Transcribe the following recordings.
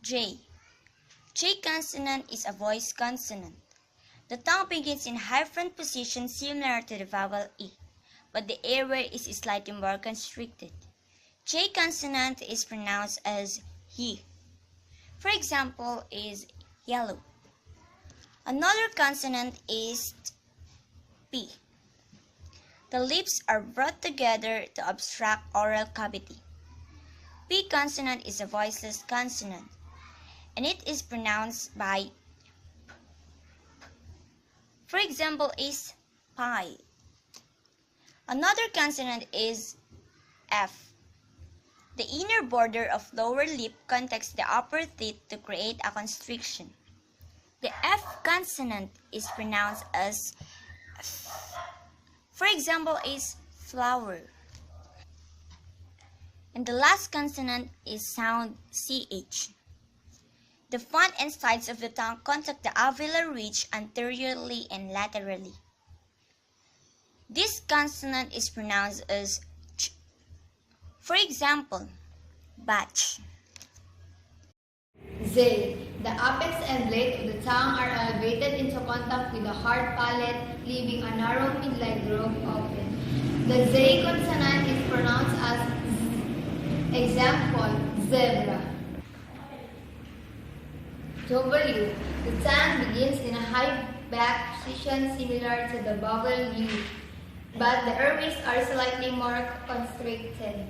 J. J consonant is a voice consonant. The tongue begins in high front position similar to the vowel E, but the airway is slightly more constricted. J consonant is pronounced as Y. For example, is yellow. Another consonant is P. The lips are brought together to obstruct oral cavity. P consonant is a voiceless consonant, and it is pronounced by P. For example, is pie. Another consonant is F. The inner border of lower lip contacts the upper teeth to create a constriction. The F consonant is pronounced as F. For example, is flower. And the last consonant is sound CH. The front and sides of the tongue contact the alveolar ridge anteriorly and laterally. This consonant is pronounced as ch. For example, batch. Z. The apex and blade of the tongue are elevated into contact with the hard palate, leaving a narrow midline groove open. The Z consonant is pronounced as Z. Example, zebra. W. The tongue begins in a high back position similar to the vowel U, but the airways are slightly more constricted.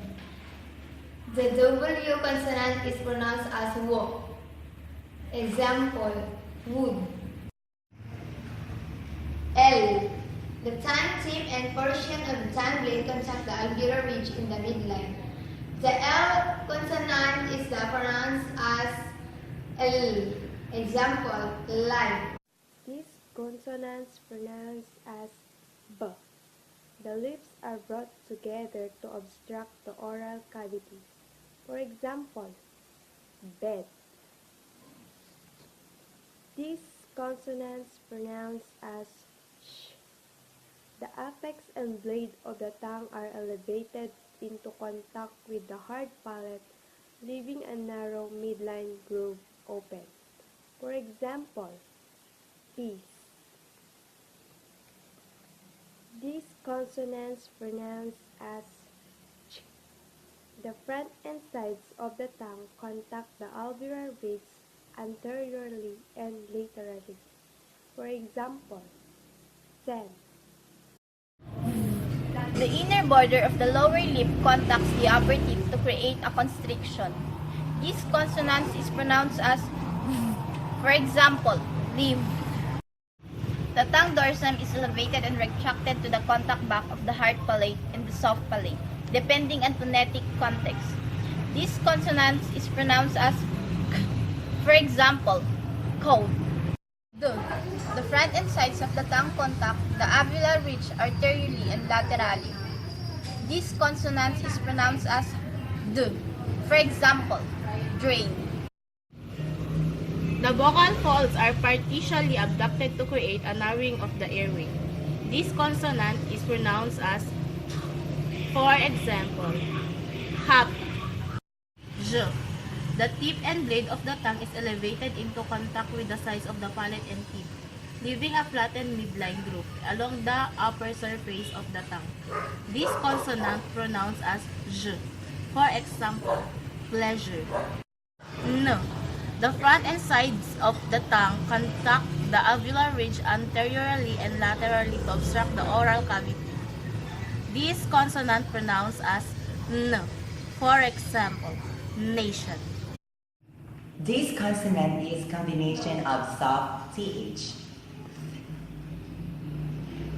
The W consonant is pronounced as W. Example, wood. L. The tongue tip and portion of the tongue blade contact the alveolar ridge in the midline. The L consonant is pronounced as L. Example, light. These consonants pronounced as B. The lips are brought together to obstruct the oral cavity. For example, bed. These consonants pronounced as sh. The apex and blade of the tongue are elevated into contact with the hard palate, leaving a narrow midline groove open. For example, peace. These consonants pronounced as ch. The front and sides of the tongue contact the alveolar ridge anteriorly and laterally. For example, sand. The inner border of the lower lip contacts the upper teeth to create a constriction. This consonant is pronounced as v. For example, live. The tongue dorsum is elevated and retracted to the contact back of the hard palate and the soft palate, depending on phonetic context. This consonant is pronounced as k. For example, cold. The front and sides of the tongue contact the alveolar ridge arterially and laterally. This consonant is pronounced as d. For example, drain. The vocal folds are partially abducted to create a narrowing of the airway. This consonant is pronounced as, for example, hap. J. The tip and blade of the tongue is elevated into contact with the sides of the palate and teeth, leaving a flattened midline groove along the upper surface of the tongue. This consonant pronounced as J. For example, pleasure. N. The front and sides of the tongue contact the alveolar ridge anteriorly and laterally to obstruct the oral cavity. This consonant pronounced as N. For example, nation. This consonant is combination of soft TH.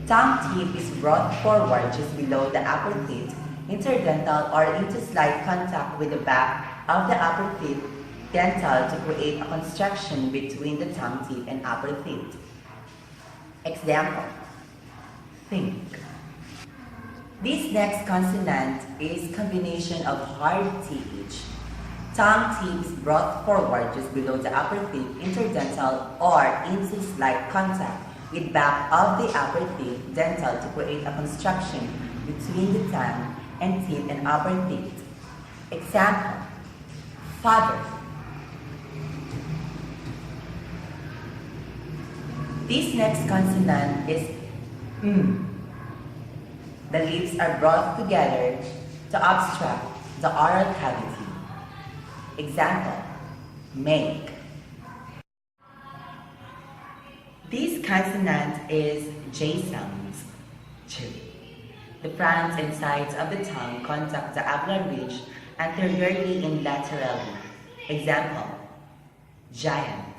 Tongue tip is brought forward just below the upper teeth, interdental or into slight contact with the back of the upper teeth dental to create a constriction between the tongue tip and upper teeth. Example, think. This next consonant is combination of hard TH. Tongue tip is brought forward just below the upper teeth, interdental or into slight contact with back of the upper teeth dental to create a construction between the tongue and teeth and upper teeth. Example, father. This next consonant is mm. The lips are brought together to obstruct the oral cavity. Example, make. This consonant is J sounds. J. The fronts and sides of the tongue contact the alveolar ridge anteriorly and laterally. Example, giant.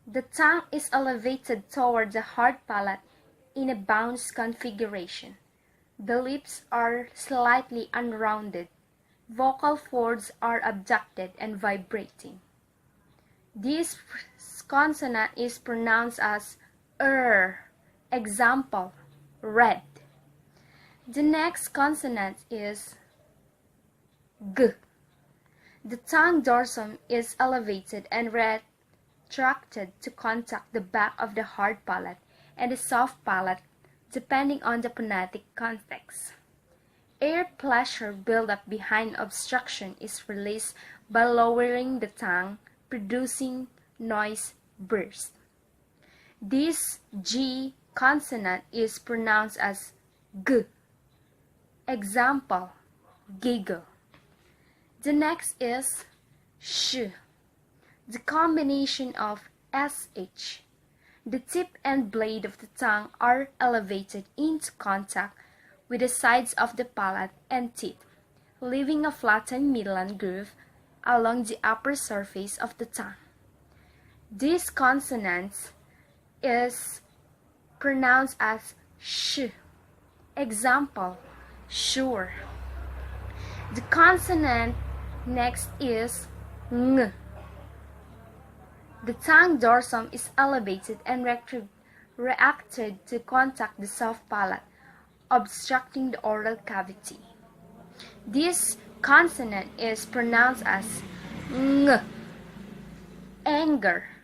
The tongue is elevated toward the hard palate in a bounce configuration. The lips are slightly unrounded. Vocal folds are abducted and vibrating. This consonant is pronounced as Example, red. The next consonant is G. The tongue dorsum is elevated and retracted to contact the back of the hard palate and the soft palate, depending on the phonetic context. Air pressure buildup behind obstruction is released by lowering the tongue, producing noise burst. This G consonant is pronounced as G. Example, giggle. The next is sh. The combination of sh. The tip and blade of the tongue are elevated into contact with the sides of the palate and teeth, leaving a flattened midline groove along the upper surface of the tongue. This consonant is pronounced as sh. Example, sure. The consonant next is ng. The tongue dorsum is elevated and reacted to contact the soft palate, obstructing the oral cavity. This consonant is pronounced as ng. Anger.